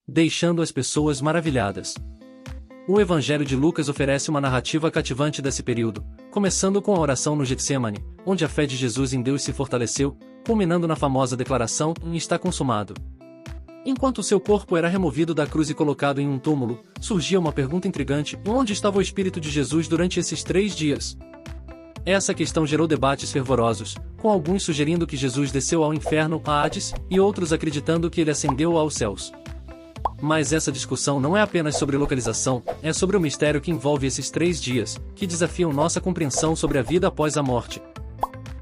deixando as pessoas maravilhadas. O Evangelho de Lucas oferece uma narrativa cativante desse período, começando com a oração no Getsemane, onde a fé de Jesus em Deus se fortaleceu, culminando na famosa declaração: "Está consumado". Enquanto seu corpo era removido da cruz e colocado em um túmulo, surgia uma pergunta intrigante: onde estava o Espírito de Jesus durante esses 3 dias? Essa questão gerou debates fervorosos, com alguns sugerindo que Jesus desceu ao inferno, a Hades, e outros acreditando que ele ascendeu aos céus. Mas essa discussão não é apenas sobre localização, é sobre o mistério que envolve esses 3 dias, que desafiam nossa compreensão sobre a vida após a morte.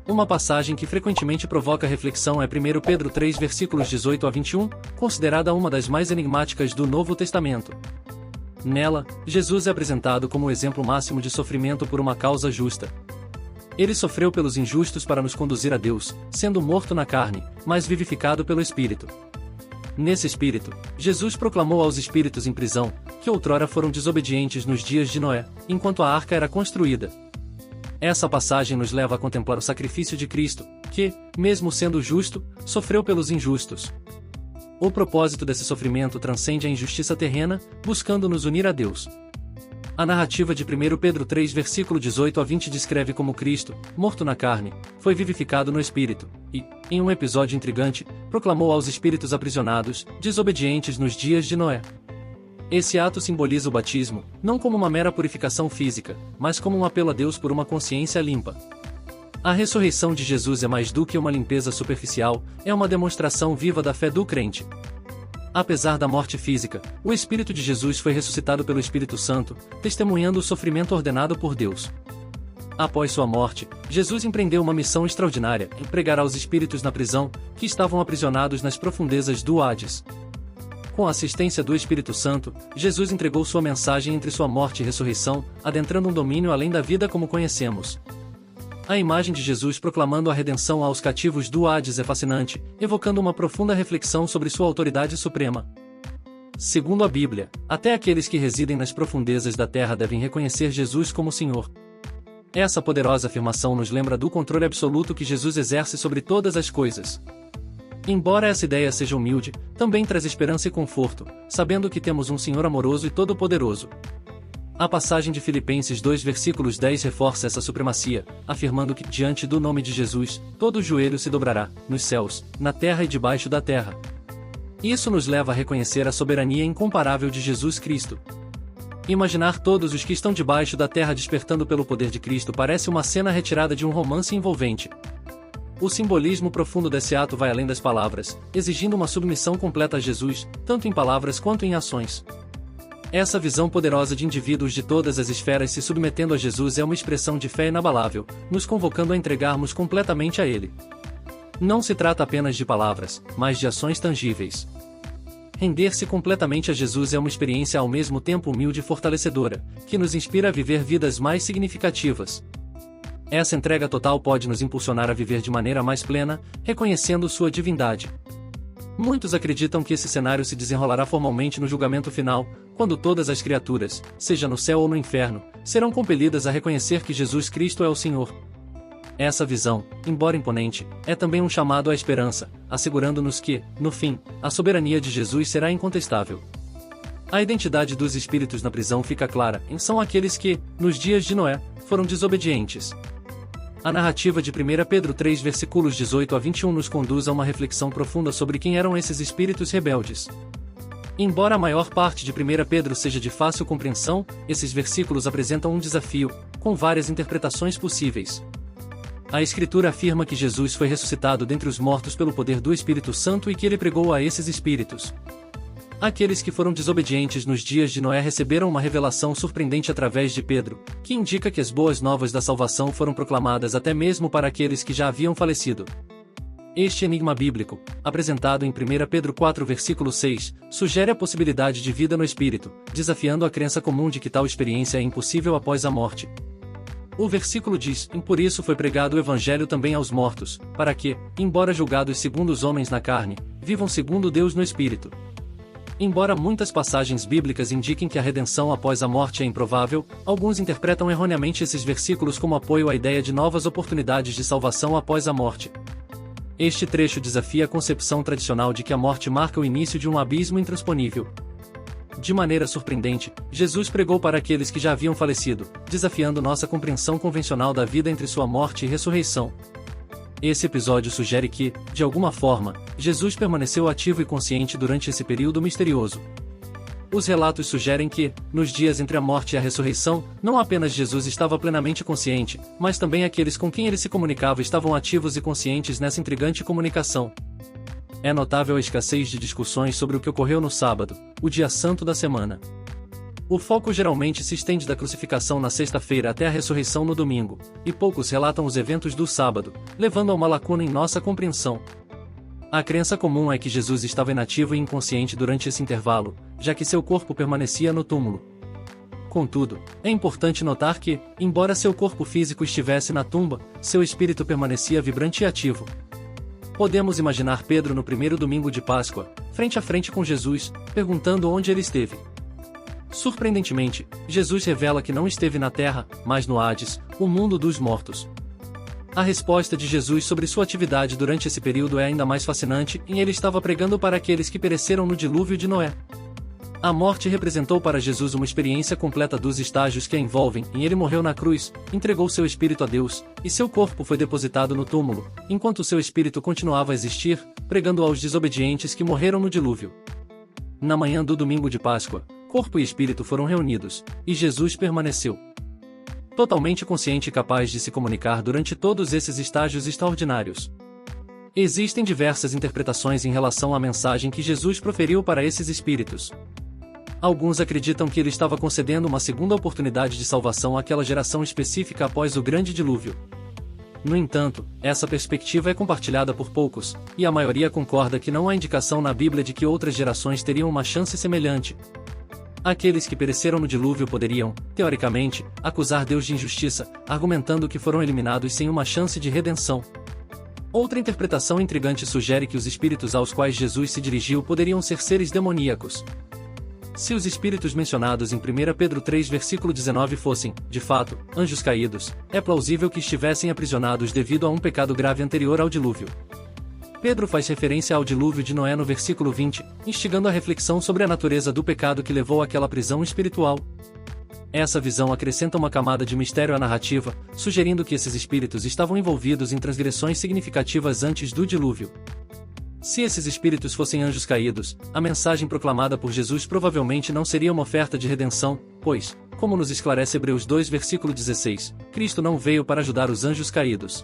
Uma passagem que frequentemente provoca reflexão é 1 Pedro 3 versículos 18 a 21, considerada uma das mais enigmáticas do Novo Testamento. Nela, Jesus é apresentado como o exemplo máximo de sofrimento por uma causa justa. Ele sofreu pelos injustos para nos conduzir a Deus, sendo morto na carne, mas vivificado pelo Espírito. Nesse espírito, Jesus proclamou aos espíritos em prisão, que outrora foram desobedientes nos dias de Noé, enquanto a arca era construída. Essa passagem nos leva a contemplar o sacrifício de Cristo, que, mesmo sendo justo, sofreu pelos injustos. O propósito desse sofrimento transcende a injustiça terrena, buscando nos unir a Deus. A narrativa de 1 Pedro 3 versículo 18 a 20 descreve como Cristo, morto na carne, foi vivificado no Espírito, e, em um episódio intrigante, proclamou aos espíritos aprisionados, desobedientes nos dias de Noé. Esse ato simboliza o batismo, não como uma mera purificação física, mas como um apelo a Deus por uma consciência limpa. A ressurreição de Jesus é mais do que uma limpeza superficial, é uma demonstração viva da fé do crente. Apesar da morte física, o Espírito de Jesus foi ressuscitado pelo Espírito Santo, testemunhando o sofrimento ordenado por Deus. Após sua morte, Jesus empreendeu uma missão extraordinária: pregar aos espíritos na prisão, que estavam aprisionados nas profundezas do Hades. Com a assistência do Espírito Santo, Jesus entregou sua mensagem entre sua morte e ressurreição, adentrando um domínio além da vida como conhecemos. A imagem de Jesus proclamando a redenção aos cativos do Hades é fascinante, evocando uma profunda reflexão sobre sua autoridade suprema. Segundo a Bíblia, até aqueles que residem nas profundezas da terra devem reconhecer Jesus como Senhor. Essa poderosa afirmação nos lembra do controle absoluto que Jesus exerce sobre todas as coisas. Embora essa ideia seja humilde, também traz esperança e conforto, sabendo que temos um Senhor amoroso e todo-poderoso. A passagem de Filipenses 2 versículos 10 reforça essa supremacia, afirmando que, diante do nome de Jesus, todo joelho se dobrará, nos céus, na terra e debaixo da terra. Isso nos leva a reconhecer a soberania incomparável de Jesus Cristo. Imaginar todos os que estão debaixo da terra despertando pelo poder de Cristo parece uma cena retirada de um romance envolvente. O simbolismo profundo desse ato vai além das palavras, exigindo uma submissão completa a Jesus, tanto em palavras quanto em ações. Essa visão poderosa de indivíduos de todas as esferas se submetendo a Jesus é uma expressão de fé inabalável, nos convocando a entregarmos completamente a Ele. Não se trata apenas de palavras, mas de ações tangíveis. Render-se completamente a Jesus é uma experiência ao mesmo tempo humilde e fortalecedora, que nos inspira a viver vidas mais significativas. Essa entrega total pode nos impulsionar a viver de maneira mais plena, reconhecendo sua divindade. Muitos acreditam que esse cenário se desenrolará formalmente no julgamento final, quando todas as criaturas, seja no céu ou no inferno, serão compelidas a reconhecer que Jesus Cristo é o Senhor. Essa visão, embora imponente, é também um chamado à esperança, assegurando-nos que, no fim, a soberania de Jesus será incontestável. A identidade dos espíritos na prisão fica clara: são aqueles que, nos dias de Noé, foram desobedientes. A narrativa de 1 Pedro 3 versículos 18 a 21 nos conduz a uma reflexão profunda sobre quem eram esses espíritos rebeldes. Embora a maior parte de 1 Pedro seja de fácil compreensão, esses versículos apresentam um desafio, com várias interpretações possíveis. A Escritura afirma que Jesus foi ressuscitado dentre os mortos pelo poder do Espírito Santo e que ele pregou a esses espíritos. Aqueles que foram desobedientes nos dias de Noé receberam uma revelação surpreendente através de Pedro, que indica que as boas novas da salvação foram proclamadas até mesmo para aqueles que já haviam falecido. Este enigma bíblico, apresentado em 1 Pedro 4 versículo 6, sugere a possibilidade de vida no Espírito, desafiando a crença comum de que tal experiência é impossível após a morte. O versículo diz: por isso foi pregado o Evangelho também aos mortos, para que, embora julgados segundo os homens na carne, vivam segundo Deus no Espírito. Embora muitas passagens bíblicas indiquem que a redenção após a morte é improvável, alguns interpretam erroneamente esses versículos como apoio à ideia de novas oportunidades de salvação após a morte. Este trecho desafia a concepção tradicional de que a morte marca o início de um abismo intransponível. De maneira surpreendente, Jesus pregou para aqueles que já haviam falecido, desafiando nossa compreensão convencional da vida entre sua morte e ressurreição. Esse episódio sugere que, de alguma forma, Jesus permaneceu ativo e consciente durante esse período misterioso. Os relatos sugerem que, nos dias entre a morte e a ressurreição, não apenas Jesus estava plenamente consciente, mas também aqueles com quem ele se comunicava estavam ativos e conscientes nessa intrigante comunicação. É notável a escassez de discussões sobre o que ocorreu no sábado, o dia santo da semana. O foco geralmente se estende da crucificação na sexta-feira até a ressurreição no domingo, e poucos relatam os eventos do sábado, levando a uma lacuna em nossa compreensão. A crença comum é que Jesus estava inativo e inconsciente durante esse intervalo, já que seu corpo permanecia no túmulo. Contudo, é importante notar que, embora seu corpo físico estivesse na tumba, seu espírito permanecia vibrante e ativo. Podemos imaginar Pedro no primeiro domingo de Páscoa, frente a frente com Jesus, perguntando onde ele esteve. Surpreendentemente, Jesus revela que não esteve na terra, mas no Hades, o mundo dos mortos. A resposta de Jesus sobre sua atividade durante esse período é ainda mais fascinante, e ele estava pregando para aqueles que pereceram no dilúvio de Noé. A morte representou para Jesus uma experiência completa dos estágios que a envolvem, e ele morreu na cruz, entregou seu espírito a Deus, e seu corpo foi depositado no túmulo, enquanto seu espírito continuava a existir, pregando aos desobedientes que morreram no dilúvio. Na manhã do domingo de Páscoa, corpo e espírito foram reunidos, e Jesus permaneceu totalmente consciente e capaz de se comunicar durante todos esses estágios extraordinários. Existem diversas interpretações em relação à mensagem que Jesus proferiu para esses espíritos. Alguns acreditam que ele estava concedendo uma segunda oportunidade de salvação àquela geração específica após o grande dilúvio. No entanto, essa perspectiva é compartilhada por poucos, e a maioria concorda que não há indicação na Bíblia de que outras gerações teriam uma chance semelhante. Aqueles que pereceram no dilúvio poderiam, teoricamente, acusar Deus de injustiça, argumentando que foram eliminados sem uma chance de redenção. Outra interpretação intrigante sugere que os espíritos aos quais Jesus se dirigiu poderiam ser seres demoníacos. Se os espíritos mencionados em 1 Pedro 3 versículo 19 fossem, de fato, anjos caídos, é plausível que estivessem aprisionados devido a um pecado grave anterior ao dilúvio. Pedro faz referência ao dilúvio de Noé no versículo 20, instigando a reflexão sobre a natureza do pecado que levou àquela prisão espiritual. Essa visão acrescenta uma camada de mistério à narrativa, sugerindo que esses espíritos estavam envolvidos em transgressões significativas antes do dilúvio. Se esses espíritos fossem anjos caídos, a mensagem proclamada por Jesus provavelmente não seria uma oferta de redenção, pois, como nos esclarece Hebreus 2 versículo 16, Cristo não veio para ajudar os anjos caídos.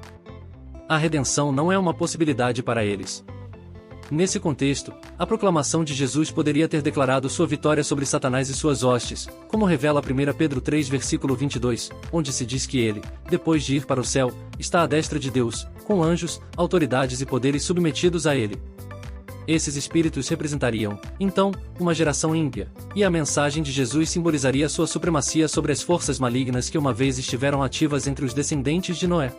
A redenção não é uma possibilidade para eles. Nesse contexto, a proclamação de Jesus poderia ter declarado sua vitória sobre Satanás e suas hostes, como revela 1 Pedro 3 versículo 22, onde se diz que ele, depois de ir para o céu, está à destra de Deus, com anjos, autoridades e poderes submetidos a ele. Esses espíritos representariam, então, uma geração ímpia, e a mensagem de Jesus simbolizaria sua supremacia sobre as forças malignas que uma vez estiveram ativas entre os descendentes de Noé.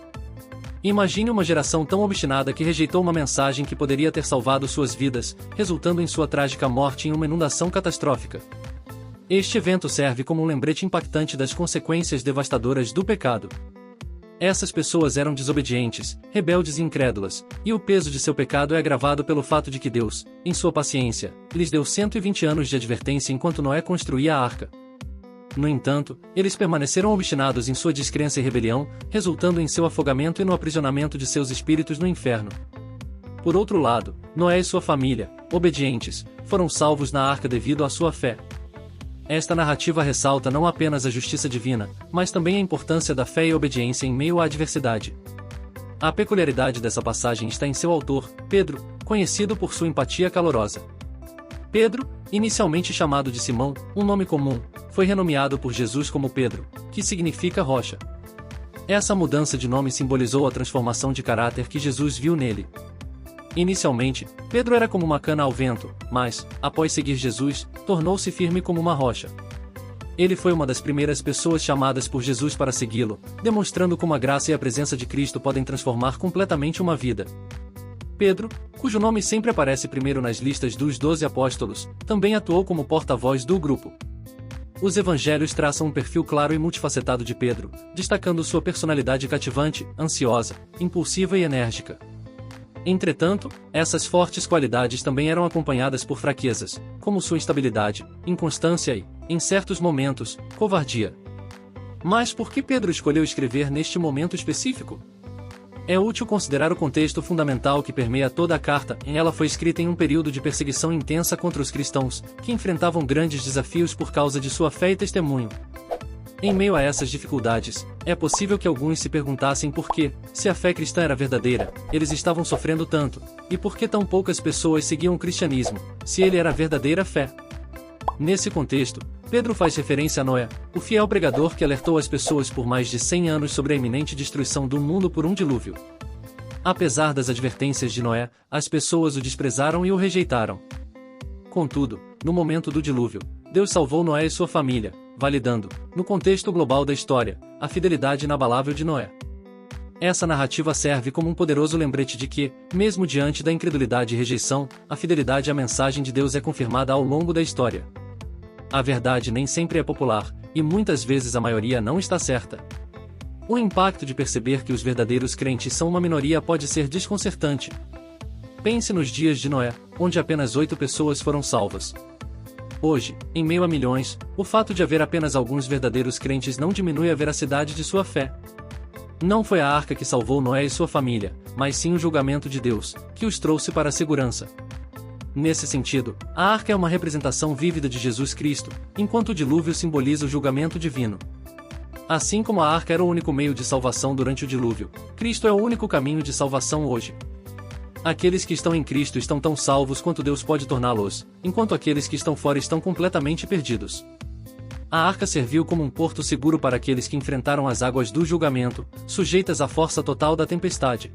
Imagine uma geração tão obstinada que rejeitou uma mensagem que poderia ter salvado suas vidas, resultando em sua trágica morte em uma inundação catastrófica. Este evento serve como um lembrete impactante das consequências devastadoras do pecado. Essas pessoas eram desobedientes, rebeldes e incrédulas, e o peso de seu pecado é agravado pelo fato de que Deus, em sua paciência, lhes deu 120 anos de advertência enquanto Noé construía a arca. No entanto, eles permaneceram obstinados em sua descrença e rebelião, resultando em seu afogamento e no aprisionamento de seus espíritos no inferno. Por outro lado, Noé e sua família, obedientes, foram salvos na arca devido à sua fé. Esta narrativa ressalta não apenas a justiça divina, mas também a importância da fé e obediência em meio à adversidade. A peculiaridade dessa passagem está em seu autor, Pedro, conhecido por sua empatia calorosa. Pedro, inicialmente chamado de Simão, um nome comum, foi renomeado por Jesus como Pedro, que significa rocha. Essa mudança de nome simbolizou a transformação de caráter que Jesus viu nele. Inicialmente, Pedro era como uma cana ao vento, mas, após seguir Jesus, tornou-se firme como uma rocha. Ele foi uma das primeiras pessoas chamadas por Jesus para segui-lo, demonstrando como a graça e a presença de Cristo podem transformar completamente uma vida. Pedro, cujo nome sempre aparece primeiro nas listas dos 12 apóstolos, também atuou como porta-voz do grupo. Os evangelhos traçam um perfil claro e multifacetado de Pedro, destacando sua personalidade cativante, ansiosa, impulsiva e enérgica. Entretanto, essas fortes qualidades também eram acompanhadas por fraquezas, como sua instabilidade, inconstância e, em certos momentos, covardia. Mas por que Pedro escolheu escrever neste momento específico? É útil considerar o contexto fundamental que permeia toda a carta. Ela foi escrita em um período de perseguição intensa contra os cristãos, que enfrentavam grandes desafios por causa de sua fé e testemunho. Em meio a essas dificuldades, é possível que alguns se perguntassem por que, se a fé cristã era verdadeira, eles estavam sofrendo tanto, e por que tão poucas pessoas seguiam o cristianismo, se ele era a verdadeira fé. Nesse contexto, Pedro faz referência a Noé, o fiel pregador que alertou as pessoas por mais de 100 anos sobre a iminente destruição do mundo por um dilúvio. Apesar das advertências de Noé, as pessoas o desprezaram e o rejeitaram. Contudo, no momento do dilúvio, Deus salvou Noé e sua família, validando, no contexto global da história, a fidelidade inabalável de Noé. Essa narrativa serve como um poderoso lembrete de que, mesmo diante da incredulidade e rejeição, a fidelidade à mensagem de Deus é confirmada ao longo da história. A verdade nem sempre é popular, e muitas vezes a maioria não está certa. O impacto de perceber que os verdadeiros crentes são uma minoria pode ser desconcertante. Pense nos dias de Noé, onde apenas 8 pessoas foram salvas. Hoje, em meio a milhões, o fato de haver apenas alguns verdadeiros crentes não diminui a veracidade de sua fé. Não foi a arca que salvou Noé e sua família, mas sim o julgamento de Deus, que os trouxe para a segurança. Nesse sentido, a arca é uma representação vívida de Jesus Cristo, enquanto o dilúvio simboliza o julgamento divino. Assim como a arca era o único meio de salvação durante o dilúvio, Cristo é o único caminho de salvação hoje. Aqueles que estão em Cristo estão tão salvos quanto Deus pode torná-los, enquanto aqueles que estão fora estão completamente perdidos. A arca serviu como um porto seguro para aqueles que enfrentaram as águas do julgamento, sujeitas à força total da tempestade.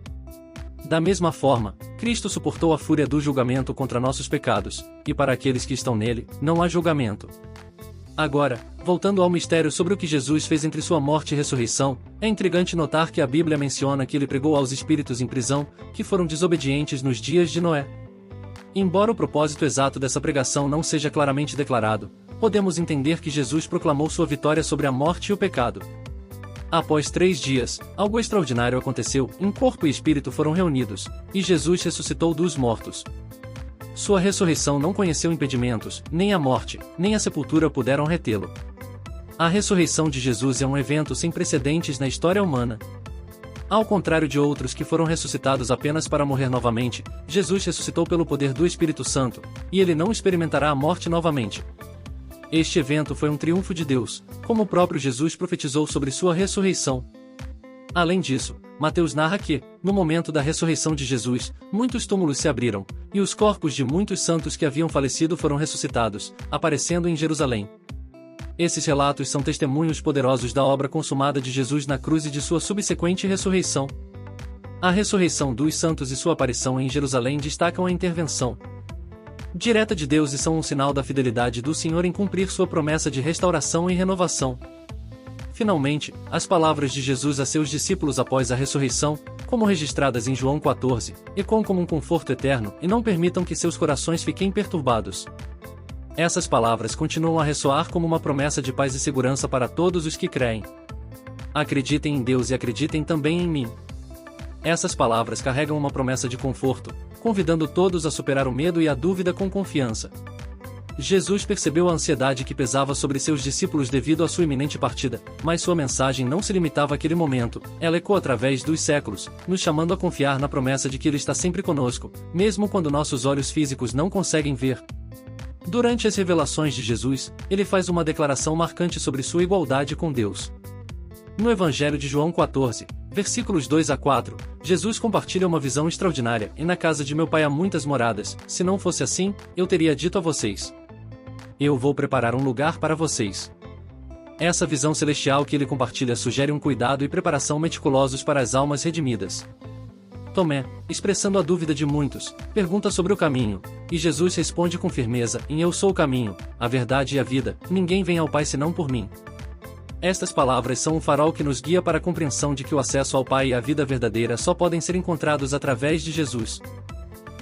Da mesma forma, Cristo suportou a fúria do julgamento contra nossos pecados, e para aqueles que estão nele, não há julgamento. Agora, voltando ao mistério sobre o que Jesus fez entre sua morte e ressurreição, é intrigante notar que a Bíblia menciona que ele pregou aos espíritos em prisão, que foram desobedientes nos dias de Noé. Embora o propósito exato dessa pregação não seja claramente declarado, podemos entender que Jesus proclamou sua vitória sobre a morte e o pecado. Após 3 dias, algo extraordinário aconteceu, corpo e espírito foram reunidos, e Jesus ressuscitou dos mortos. Sua ressurreição não conheceu impedimentos, nem a morte, nem a sepultura puderam retê-lo. A ressurreição de Jesus é um evento sem precedentes na história humana. Ao contrário de outros que foram ressuscitados apenas para morrer novamente, Jesus ressuscitou pelo poder do Espírito Santo, e ele não experimentará a morte novamente. Este evento foi um triunfo de Deus, como o próprio Jesus profetizou sobre sua ressurreição. Além disso, Mateus narra que, no momento da ressurreição de Jesus, muitos túmulos se abriram, e os corpos de muitos santos que haviam falecido foram ressuscitados, aparecendo em Jerusalém. Esses relatos são testemunhos poderosos da obra consumada de Jesus na cruz e de sua subsequente ressurreição. A ressurreição dos santos e sua aparição em Jerusalém destacam a intervenção direta de Deus e são um sinal da fidelidade do Senhor em cumprir sua promessa de restauração e renovação. Finalmente, as palavras de Jesus a seus discípulos após a ressurreição, como registradas em João 14, ecoam como um conforto eterno e não permitam que seus corações fiquem perturbados. Essas palavras continuam a ressoar como uma promessa de paz e segurança para todos os que creem. Acreditem em Deus e acreditem também em mim. Essas palavras carregam uma promessa de conforto, convidando todos a superar o medo e a dúvida com confiança. Jesus percebeu a ansiedade que pesava sobre seus discípulos devido à sua iminente partida, mas sua mensagem não se limitava àquele momento, ela ecoou através dos séculos, nos chamando a confiar na promessa de que Ele está sempre conosco, mesmo quando nossos olhos físicos não conseguem ver. Durante as revelações de Jesus, ele faz uma declaração marcante sobre sua igualdade com Deus. No Evangelho de João 14, versículos 2 a 4, Jesus compartilha uma visão extraordinária: e na casa de meu pai há muitas moradas, se não fosse assim, eu teria dito a vocês: eu vou preparar um lugar para vocês. Essa visão celestial que ele compartilha sugere um cuidado e preparação meticulosos para as almas redimidas. Tomé, expressando a dúvida de muitos, pergunta sobre o caminho, e Jesus responde com firmeza: eu sou o caminho, a verdade e a vida, ninguém vem ao Pai senão por mim. Estas palavras são um farol que nos guia para a compreensão de que o acesso ao Pai e a vida verdadeira só podem ser encontrados através de Jesus.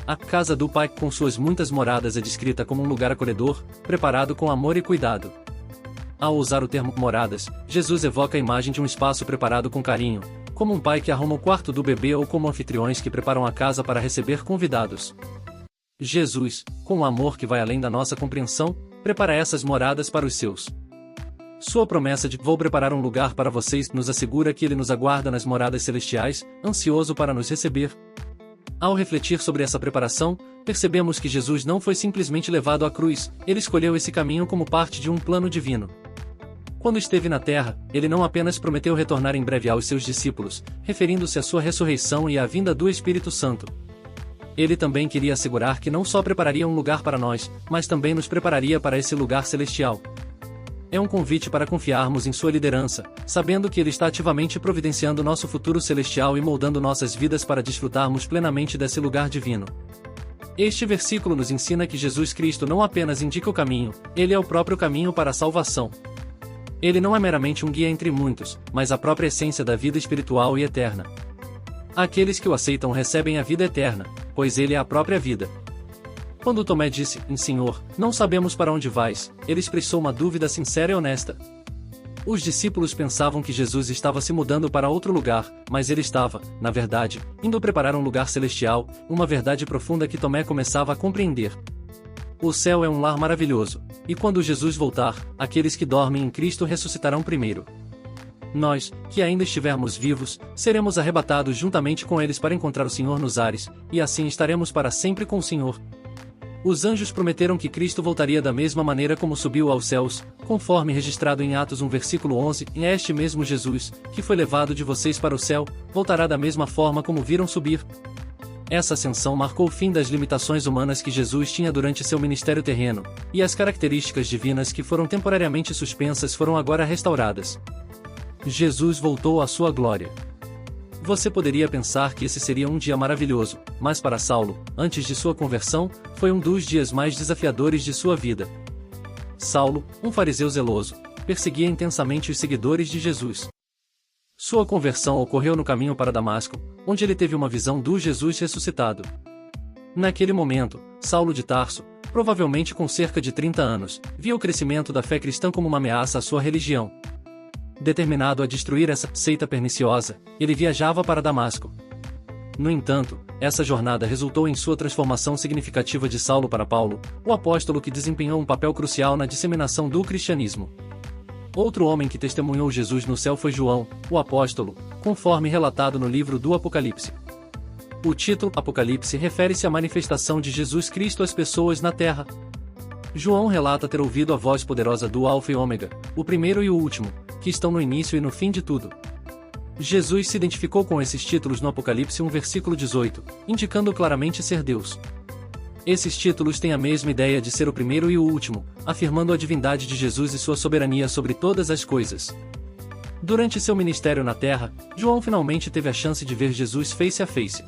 A casa do Pai, com suas muitas moradas, é descrita como um lugar acolhedor, preparado com amor e cuidado. Ao usar o termo moradas, Jesus evoca a imagem de um espaço preparado com carinho, como um pai que arruma o quarto do bebê ou como anfitriões que preparam a casa para receber convidados. Jesus, com um amor que vai além da nossa compreensão, prepara essas moradas para os seus. Sua promessa de "vou preparar um lugar para vocês" nos assegura que Ele nos aguarda nas moradas celestiais, ansioso para nos receber. Ao refletir sobre essa preparação, percebemos que Jesus não foi simplesmente levado à cruz, Ele escolheu esse caminho como parte de um plano divino. Quando esteve na terra, Ele não apenas prometeu retornar em breve aos seus discípulos, referindo-se à sua ressurreição e à vinda do Espírito Santo. Ele também queria assegurar que não só prepararia um lugar para nós, mas também nos prepararia para esse lugar celestial. É um convite para confiarmos em sua liderança, sabendo que Ele está ativamente providenciando nosso futuro celestial e moldando nossas vidas para desfrutarmos plenamente desse lugar divino. Este versículo nos ensina que Jesus Cristo não apenas indica o caminho, Ele é o próprio caminho para a salvação. Ele não é meramente um guia entre muitos, mas a própria essência da vida espiritual e eterna. Aqueles que o aceitam recebem a vida eterna, pois Ele é a própria vida. Quando Tomé disse, Senhor, não sabemos para onde vais, ele expressou uma dúvida sincera e honesta. Os discípulos pensavam que Jesus estava se mudando para outro lugar, mas ele estava, na verdade, indo preparar um lugar celestial, uma verdade profunda que Tomé começava a compreender. O céu é um lar maravilhoso, e quando Jesus voltar, aqueles que dormem em Cristo ressuscitarão primeiro. Nós, que ainda estivermos vivos, seremos arrebatados juntamente com eles para encontrar o Senhor nos ares, e assim estaremos para sempre com o Senhor. Os anjos prometeram que Cristo voltaria da mesma maneira como subiu aos céus, conforme registrado em Atos 1 versículo 11, e este mesmo Jesus, que foi levado de vocês para o céu, voltará da mesma forma como viram subir. Essa ascensão marcou o fim das limitações humanas que Jesus tinha durante seu ministério terreno, e as características divinas que foram temporariamente suspensas foram agora restauradas. Jesus voltou à sua glória. Você poderia pensar que esse seria um dia maravilhoso, mas para Saulo, antes de sua conversão, foi um dos dias mais desafiadores de sua vida. Saulo, um fariseu zeloso, perseguia intensamente os seguidores de Jesus. Sua conversão ocorreu no caminho para Damasco, onde ele teve uma visão do Jesus ressuscitado. Naquele momento, Saulo de Tarso, provavelmente com cerca de 30 anos, via o crescimento da fé cristã como uma ameaça à sua religião. Determinado a destruir essa seita perniciosa, ele viajava para Damasco. No entanto, essa jornada resultou em sua transformação significativa de Saulo para Paulo, o apóstolo que desempenhou um papel crucial na disseminação do cristianismo. Outro homem que testemunhou Jesus no céu foi João, o apóstolo, conforme relatado no livro do Apocalipse. O título Apocalipse refere-se à manifestação de Jesus Cristo às pessoas na terra. João relata ter ouvido a voz poderosa do Alfa e Ômega, o primeiro e o último, que estão no início e no fim de tudo. Jesus se identificou com esses títulos no Apocalipse 1 versículo 18, indicando claramente ser Deus. Esses títulos têm a mesma ideia de ser o primeiro e o último, afirmando a divindade de Jesus e sua soberania sobre todas as coisas. Durante seu ministério na terra, João finalmente teve a chance de ver Jesus face a face.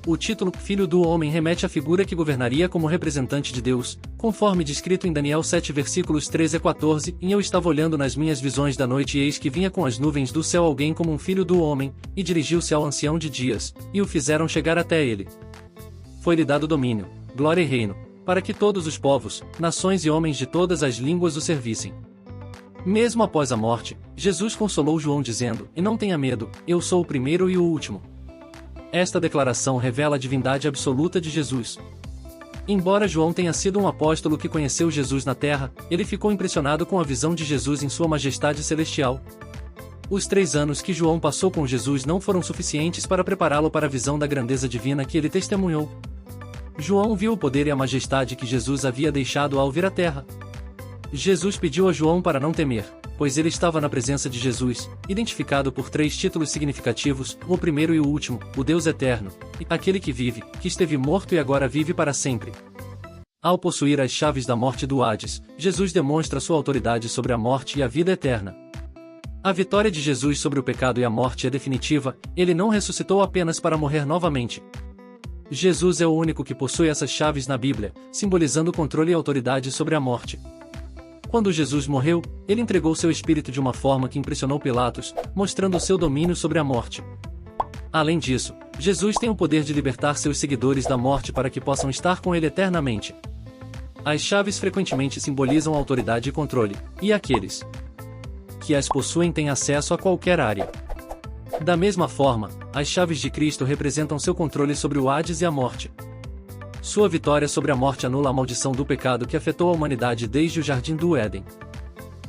O título Filho do Homem remete à figura que governaria como representante de Deus, conforme descrito em Daniel 7 versículos 13 a 14, e eu estava olhando nas minhas visões da noite e eis que vinha com as nuvens do céu alguém como um filho do homem, e dirigiu-se ao ancião de dias, e o fizeram chegar até ele. Foi-lhe dado domínio, glória e reino, para que todos os povos, nações e homens de todas as línguas o servissem. Mesmo após a morte, Jesus consolou João dizendo, e não tenha medo, eu sou o primeiro e o último. Esta declaração revela a divindade absoluta de Jesus. Embora João tenha sido um apóstolo que conheceu Jesus na terra, ele ficou impressionado com a visão de Jesus em sua majestade celestial. Os 3 anos que João passou com Jesus não foram suficientes para prepará-lo para a visão da grandeza divina que ele testemunhou. João viu o poder e a majestade que Jesus havia deixado ao vir à terra. Jesus pediu a João para não temer, pois ele estava na presença de Jesus, identificado por 3 títulos significativos, o primeiro e o último, o Deus eterno, e aquele que vive, que esteve morto e agora vive para sempre. Ao possuir as chaves da morte do Hades, Jesus demonstra sua autoridade sobre a morte e a vida eterna. A vitória de Jesus sobre o pecado e a morte é definitiva, ele não ressuscitou apenas para morrer novamente. Jesus é o único que possui essas chaves na Bíblia, simbolizando controle e autoridade sobre a morte. Quando Jesus morreu, ele entregou seu espírito de uma forma que impressionou Pilatos, mostrando seu domínio sobre a morte. Além disso, Jesus tem o poder de libertar seus seguidores da morte para que possam estar com ele eternamente. As chaves frequentemente simbolizam autoridade e controle, e aqueles que as possuem têm acesso a qualquer área. Da mesma forma, as chaves de Cristo representam seu controle sobre o Hades e a morte. Sua vitória sobre a morte anula a maldição do pecado que afetou a humanidade desde o Jardim do Éden.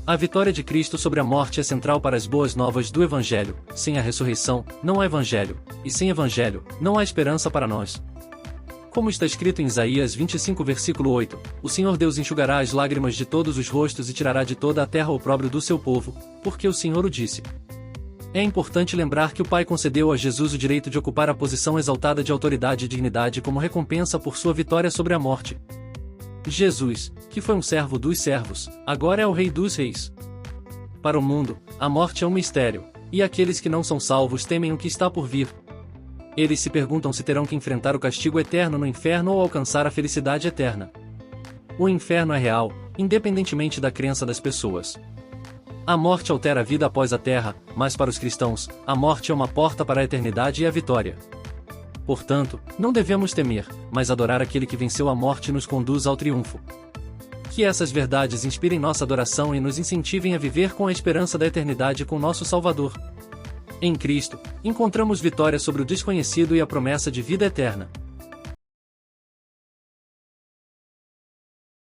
A vitória de Cristo sobre a morte é central para as boas novas do Evangelho. Sem a ressurreição, não há Evangelho, e sem Evangelho, não há esperança para nós. Como está escrito em Isaías 25 versículo 8, o Senhor Deus enxugará as lágrimas de todos os rostos e tirará de toda a terra o opróbrio do seu povo, porque o Senhor o disse. É importante lembrar que o Pai concedeu a Jesus o direito de ocupar a posição exaltada de autoridade e dignidade como recompensa por sua vitória sobre a morte. Jesus, que foi um servo dos servos, agora é o Rei dos reis. Para o mundo, a morte é um mistério, e aqueles que não são salvos temem o que está por vir. Eles se perguntam se terão que enfrentar o castigo eterno no inferno ou alcançar a felicidade eterna. O inferno é real, independentemente da crença das pessoas. A morte altera a vida após a terra, mas para os cristãos, a morte é uma porta para a eternidade e a vitória. Portanto, não devemos temer, mas adorar aquele que venceu a morte e nos conduz ao triunfo. Que essas verdades inspirem nossa adoração e nos incentivem a viver com a esperança da eternidade com nosso Salvador. Em Cristo, encontramos vitória sobre o desconhecido e a promessa de vida eterna.